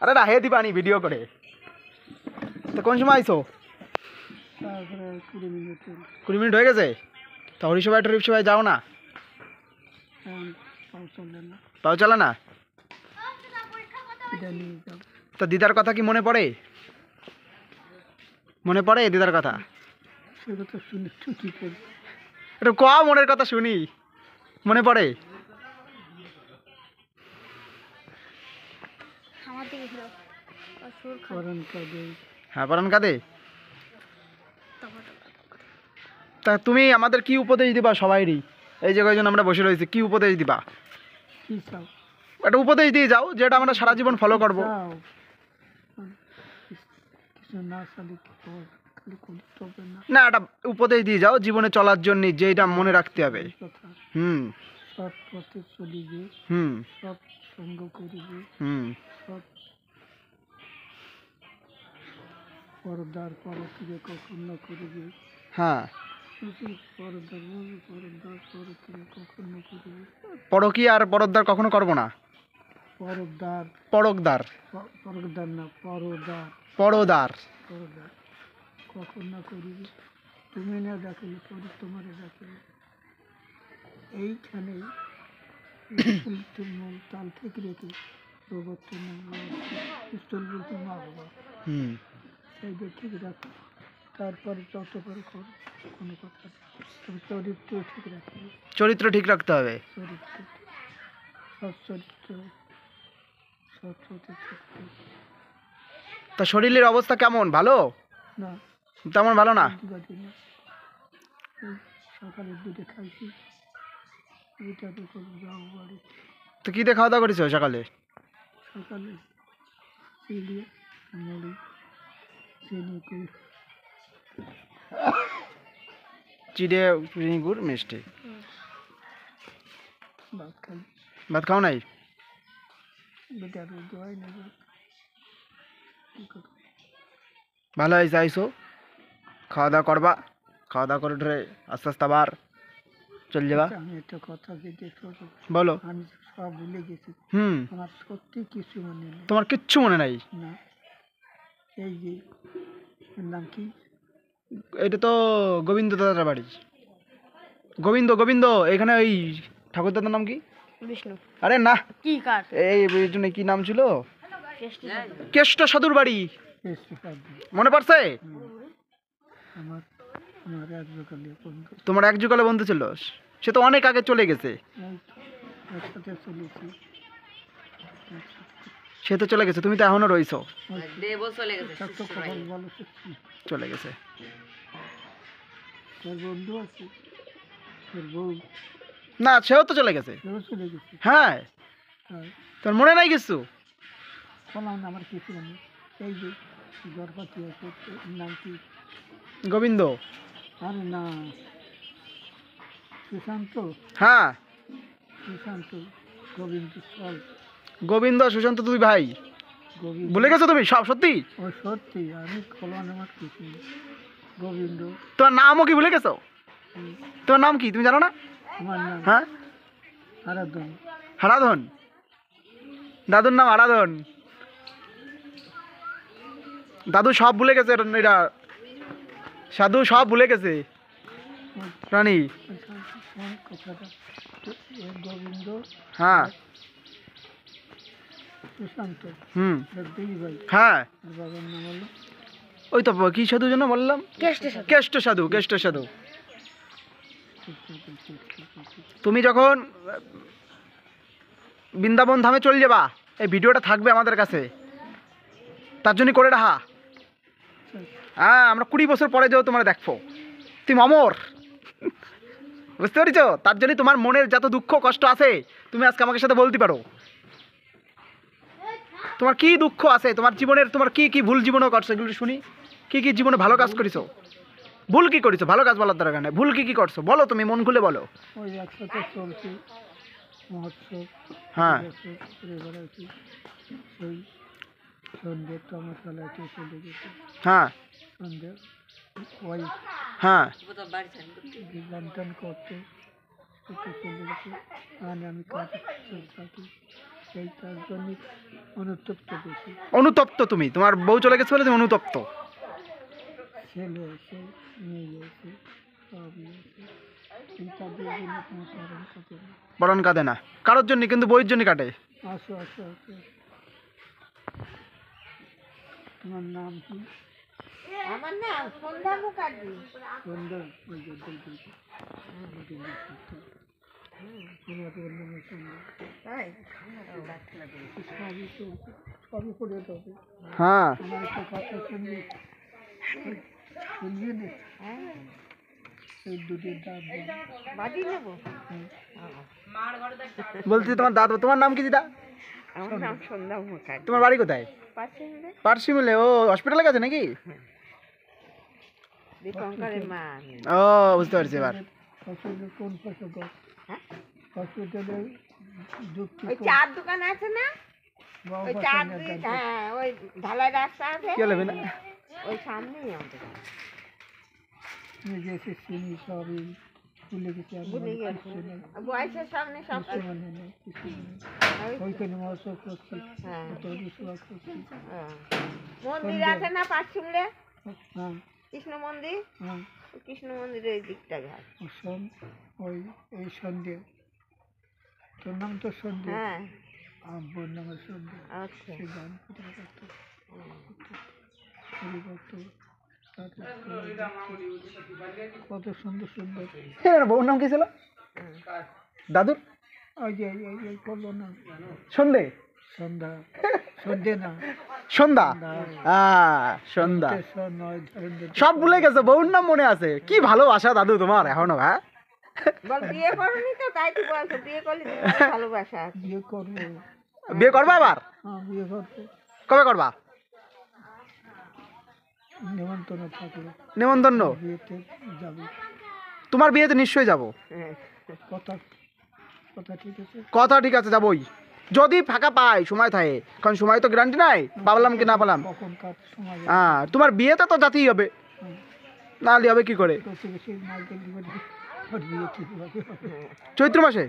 আরে না হে দিবানি ভিডিও করে। তো কোন সময় আইছো? 20 মিনিট হয়ে গেছে। তা হরিসভায় টরিসভায় যাও না? পাও চলে না? তা দিদার কথা কি মনে পড়ে? মনে পড়ে দিদার কথা? একটু ক মনের কথা শুনি। মনে পড়ে? হ্যাঁ পরান কাঁদে। তা তুমি আমাদের কি উপদেশ দিবা সবাইরই? এই যে কয়জন আমরা বসে রয়েছি, কি উপদেশ দিবা? একটা উপদেশ দিয়ে যাও যেটা আমরা সারা জীবন ফলো করবো। না একটা উপদেশ দিয়ে যাও জীবনে চলার জন্য, যেটা মনে রাখতে হবে। হুম সৎ পথে চলিবে, সৎ সঙ্গ করিবে, পরদার পরকিরে কখনো করিবে। হ্যাঁ পরদার পরকীয়া আর পরদ্দার কখনো করবো না। পরদার পরকদার পরদার না পরদার পরদার পরদার কখনো করিবে। তুমি না ডাকিলে পরে তোমারে ডাকিলে। এইখানে মূল তাল ঠিক রেখে প্রবর্তন স্থল বলতে মা বাবা, সেইটা ঠিক রাখো। তারপরে যত করে করো কোনো কথা, তবে চরিত্র ঠিক রাখবে। চরিত্র ঠিক রাখতে হবে। চরিত্র সৎ চরিত্র সৎ চরিত্র। তা শরীরের অবস্থা কেমন? ভালো না তেমন ভালো না? সকালে দুটো খাইছি, এটা তো করবো যাও বাড়ি। তো কি দিয়ে খাওয়া দাওয়া করেছো সকালে? সকালে চিড়ে মুড়ি চিনি গুড়, চিড়ে চিনি গুড় মিষ্টি। ভাত খাই। ভাত খাও নাই? বেটা রোদ হয় না। ভালো হয়েছে, আইসো খাওয়া দাওয়া করবা, খাওয়া দাওয়া করে ধরে আস্তে আস্তে আবার চলে যাবা। আমি একটা কথা দেখো, বলো। আমি সব ভুলে গেছি। আমার সত্যি কিছু মনে নেই। তোমার কিচ্ছু মনে নাই? না। এই যে নাম কি? এটা তো গোবিন্দ দাদার বাড়ি। গোবিন্দ গোবিন্দ এখানে ওই ঠাকুর দাদার নাম কি? বিষ্ণু। আরে না, কি কার? এই জন্য কি নাম ছিল? কেষ্ট সাধুর বাড়ি। মনে পড়ছে? আমার আমার এক যুগলে বন্ধু। তোমার এক যুগলে বন্ধু ছিল, সে তো অনেক আগে চলে গেছে। একসাথে চলেছি। সে তো চলে গেছে, তুমি তো এখনো রইছো। চলে গেছে। তোর বন্ধু আছে, তোর বউ না সেও তো চলে গেছে। চলে গেছে। হ্যাঁ তোর মনে নাই কিছু? বললাম না আমার কিছু নেই। এই যে গর্ভবতী আছে, নাম কি? গোবিন্দ। আরে না, সুশান্ত। হ্যাঁ সুশান্ত গোবিন্দ সব। গোবিন্দ সুশান্ত দুই ভাই। ভুলে গেছো তুমি সব? সত্যি? ও সত্যি, আমি খোলান আমার কিছু নেই। গোবিন্দ। তোমার নামও কি ভুলে গেছো? তোমার নাম কি তুমি জানো না? আমার নাম হ্যাঁ আরাধন। হারাধন। দাদুর নাম আরাধন। দাদু সব ভুলে গেছে। এরা সাধু সব ভুলে গেছে রানী। কথাটা গোবিন্দ। হ্যাঁ সুশান্ত। দুই ভাই। হ্যাঁ বাবার নাম হলো ওই তো কি সাধু যেন বললাম? কেষ্ট সাধু। কেষ্ট সাধু। তুমি যখন বৃন্দাবন ধামে চলে যাবা, এই ভিডিওটা থাকবে আমাদের কাছে, তার জন্য করে রাখা। হ্যাঁ আমরা 20 বছর পরে যাও তোমার দেখবো, তুমি অমর। বুঝতে পারছো? তার জন্য তোমার মনের যত দুঃখ কষ্ট আছে তুমি আজকে আমাকে সাথে বলতে পারো। তোমার কি দুঃখ আছে তোমার জীবনের, তোমার কি কি ভুল জীবনও করছো এগুলো শুনি। কি কি জীবনে ভালো কাজ করেছো? ভুল কি করেছো? ভালো কাজ বলার দরকার নেই, ভুল কি কি করছো বলো, তুমি মন খুলে বলো। ওই একসাথে চলছে মহোৎসব। হ্যাঁ ওই সন্ধ্যে তোমার চালাইতে চলে গেছে। হ্যাঁ সন্ধ্যে ওই হ্যাঁ গান টান করতে চলে গেছে। আর আমি কাজ থাকি সেইটার জন্য অনুতপ্ত বেশি। অনুতপ্ত তুমি, তোমার বউ চলে গেছে বলে তুমি অনুতপ্ত। ছেলে আছে, মেয়ে আছে, সব আছে, এই তাদের জন্য কোনো কারণ থাকে না। বরণ কাঁদে না কারোর জন্য, কিন্তু বইয়ের জন্য কাটে। আসো আসো আসো। তোমার নাম কি? আমার নাম সন্ধ্যা মুখার্জি। সুন্দর ওই যে বলছি। তোমার নামে সুন্দর। তাই? সবই তো সবই করে দেবে। হ্যাঁ আমার একটা কথা শুনবি? শুনবি না? হ্যাঁ, এই দুটোর দাম দেবে। বাজি নেবো। বলছি তোমার দাদা, তোমার নাম কি দিদা? আমার নাম সন্ধ্যা মুখার্জি। তোমার বাড়ি কোথায়? পাশে মিলে পার্সি মিলে, ও হসপিটালে গেছে নাকি? দীপঙ্করের মা আমি। ও বুঝতে পারছি এবার। হসপিটালে কোন পাশে গো? হ্যাঁ? হসপিটালে যুক্তি ওই চার দোকান আছে না, ওই চার বাবা দিক, হ্যাঁ ওই ঢালাই রাস্তা আছে, কি হলো বিনা? ওই সামনেই আমাদের বাড়ি। নিজেকে চিনি সবই ভুলে গেছি। ভুলে গেছি। বয়সের সামনে সব কিছু মনে নেই, কিছু মনে নেই। ওই- ওইখানে মহোৎসব করছি, হ্যাঁ, তৈরি সেবা করছি। হ্যাঁ। মন্দির আছে না পাঁচশুমলে, হ্যাঁ কৃষ্ণ মন্দির, হ্যাঁ ওই কৃষ্ণ মন্দিরের ওই দিকটা ঘাট। ওই এই সন্ধ্যে, তোর নাম তো সন্ধ্যে, হ্যাঁ, আমার বোন নামের সন্ধ্যে। আচ্ছা। সে গান কোথায় করতো, চুরি করতো, কত সুন্দর সুন্দর। বউর নাম কি ছিল দাদুর? ওই যে এই করলো না সন্ধে, সন্ধ্যা, সন্ধ্যে না সন্ধ্যা, সন্ধ্যা। নয় ধরেন সব ভুলে গেছে, বউর নাম মনে আছে। কি ভালোবাসা দাদু তোমার এখনো, হ্যাঁ? বল বিয়ে করনি তো, তাই তো বলছো বিয়ে করলে তোমার ভালোবাসা আছে। বিয়ে করবো। বিয়ে করবা আবার? হ্যাঁ বিয়ে করবো, কবে করবা? নেমন্তন্ন থাকলে নেমন্তন্ন? বিয়েতে যাবো। তোমার বিয়েতে নিশ্চয়ই যাব। হ্যাঁ, কথা কথা ঠিক আছে। কথা ঠিক আছে, যাবই যদি ফাঁকা পাই, সময় থাকে। কারণ সময় তো গ্যারান্টি নাই, পাবলাম কি না পাবলাম। কখন কাজ সময় যাবে। হ্যাঁ, তোমার বিয়েতে তো যেতেই হবে, হুম। না হলে হবে কি করে? প্রতিবেশী মাইকেল দিবেন, ওর বিয়ে ঠিক হবে। চৈত্র মাসে?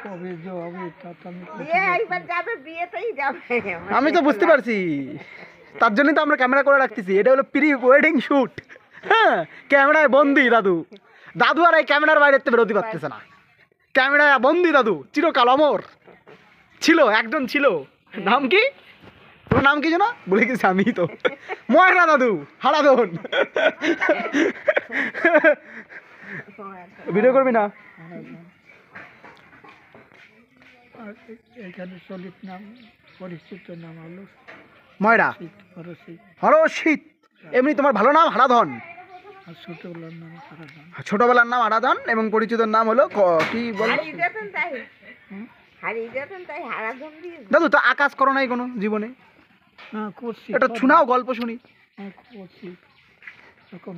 কবে যে হবে তা তো আমি বিয়ে এইবার যাবে, বিয়েতেই যাবে। আমি তো বুঝতে পারছি, তার জন্যই তো আমরা ক্যামেরা করে রাখতেছি। এটা হলো প্রি ওয়েডিং শুট। হ্যাঁ, ক্যামেরায় বন্দি দাদু। দাদু আর এই ক্যামেরার বাইরে বেরোতে পারতেছে না, ক্যামেরায় বন্দি দাদু। চিরকাল অমর ছিল, একজন ছিল, নাম কি? তোমার নাম কি যেন বলে গেছি আমি তো। ময়না দাদু হারাধন। ভিডিও করবি না? আর এখানে চলিত নাম, পরিচিত নাম হলো ময়রা হরসিক। হরশীত। এমনি তোমার ভালো নাম হারাধন, আর ছোটবেলার নাম হারাধন। ছোটবেলার নাম হারাধন এবং পরিচিত নাম হলো কি বল? হারিয়ে যেতেন তাই, হুম? হারিয়ে যেতেন তাই হারাধন দিয়ে। দাদু তো আকাশ করো নাই কোনো জীবনে? হ্যাঁ করছি, এটা শোনাও, গল্প শুনি। হ্যাঁ করছি। তখন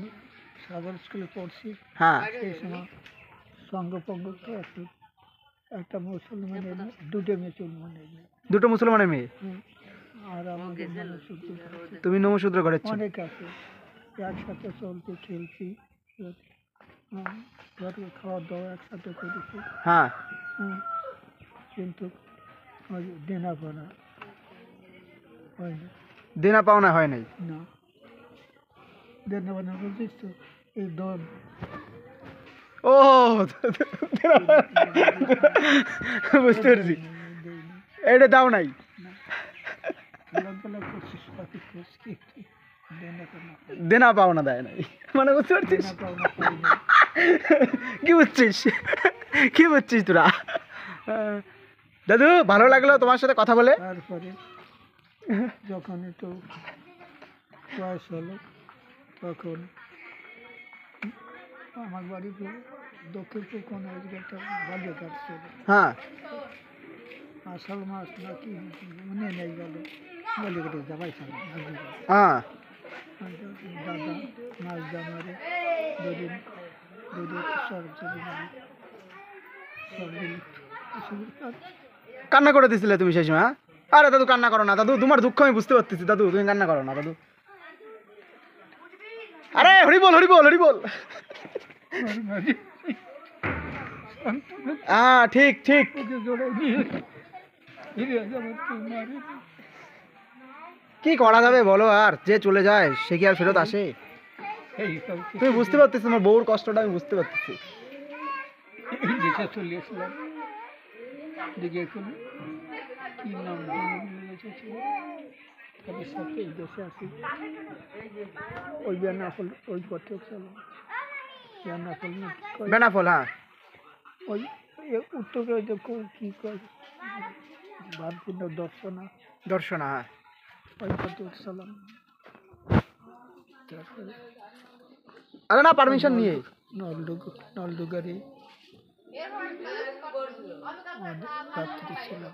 সাধারণ স্কুলে পড়ছি, হ্যাঁ সেই সময় সঙ্গপঙ্গ একটা মুসলমান এলো, দুটো মুসলমান এলো। দুটো মুসলমানের মেয়ে, হুম। আর আমাদের মনুষ্যত্ব আছে, তুমি নমশূদ্র ঘরের ছো। অনেক আছে, একসাথে চলতে খেলছি, ঘরে খাওয়া দাওয়া একসাথে করেছি। হ্যাঁ, হুম। কিন্তু ওই দেনা পানা হয় না। দেনা পাওনা হয় নাই। না, দেনা পানা বলছিস তো, এই দল ও বুঝতে পেরেছি, এটা দাও নাই। খেলাধুলা করছিস, বাকি করছি, দেনা পানা হয় না। দেনা পাওনা দেয় নাই মানে, বুঝতে পারছিস? দেনা পাওনা হয় না। কি বুঝছিস, কি বুঝছিস তোরা? দাদু ভালো লাগলো তোমার সাথে কথা বলে। তারপরে যখন একটু বয়স হলো, তখন আমার বাড়িতে দক্ষিণপুর কোনো একটা বাল্যকার ছিল, হ্যাঁ, আষাঢ় মাস নাকি মনে নেই গেল, বাল্যকাটে যাবাই ছিল হ্যাঁ, দাদা মাছ জামারে দুদিন সব চলে যাবে, সবগুলো কান্না করে দিছিলে তুমি সেই সময়? হ্যাঁ? আরে দাদু কান্না করো না দাদু, তোমার দুঃখ আমি বুঝতে পারতেছি দাদু, তুমি কান্না করো না দাদু। আরে হরি বল, হরি বল, হরি বল। হ্যাঁ ঠিক ঠিক। জোড়াই দিয়ে ফিরে আজ আমার কেউ মারে কি করা যাবে বলো, আর যে চলে যায় সে কি আর ফেরত আসে? এই সব তুমি বুঝতে পারতেছি তোমার বউর কষ্টটা, আমি বুঝতে পারতেছি। এই দেশে চলে আসলাম দিকে এখন কি নাম তাদের সাথে এই দেশে আসি ওই বেনাফল ওই পথে চলো বেনাফল না কি কয়? বেনাফল, হ্যাঁ। ওই উত্তরে ওই যে কি কয় ভারপূর্ণ দর্শনা দর্শনা, হ্যাঁ। ওই পথে উঠছিলাম তারপরে আরে না, পারমিশন নিয়ে। নলডুগারি রাত্রি ছিলাম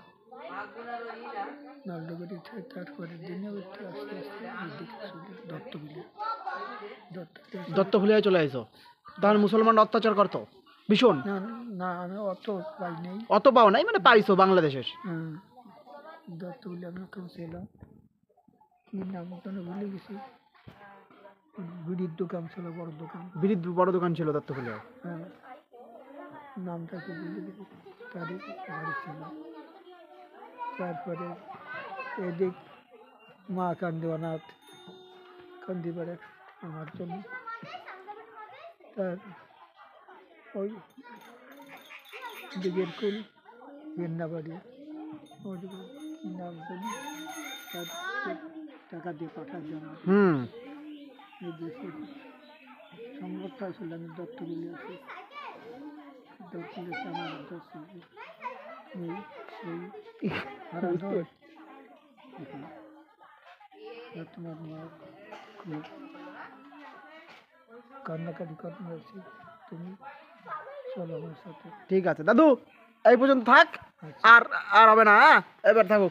নলডুগারি থেকে তারপরে দিনে উঠতে আস্তে আস্তে এদিকে চলে দত্তবিলে দত্তফুলিয়ায় চলে আইছো, তখন মুসলমান অত্যাচার করতো ভীষণ। না না আমি অত পাই নেই অত পাও নাই, মানে পাইছো বাংলাদেশের। দত্তবিলে আমি কেউ ছিলাম কি নাম কেন ভুলে গেছি বিড়ির দোকান ছিল বড় দোকান বিড়ির বড় দোকান ছিল দত্তফুলিয়ায়। হ্যাঁ নামটা কি ভুলে গেছি তারই বাড়ি ছিল তারপরে এদিক মা কান্দিবানাথ কান্দিপাড়ে আমার জন্য তার ওই দিকের কুল বেন্নাবাড়ি ওদিকে কি নাম জানি তার টাকা দিয়ে পাঠার জন্য এই দেশে সংবাদটা আসলে আমি দত্তগুলি আছি দত্তগুলি আমার দত্ত এই সেই হারা নয় তোমার মা খুব কান্নাকাটি করতে আছি তুমি চলো আমার সাথে ঠিক আছে দাদু, এই পর্যন্ত থাক, আর আর হবে না, হ্যাঁ? এবার থাকুক।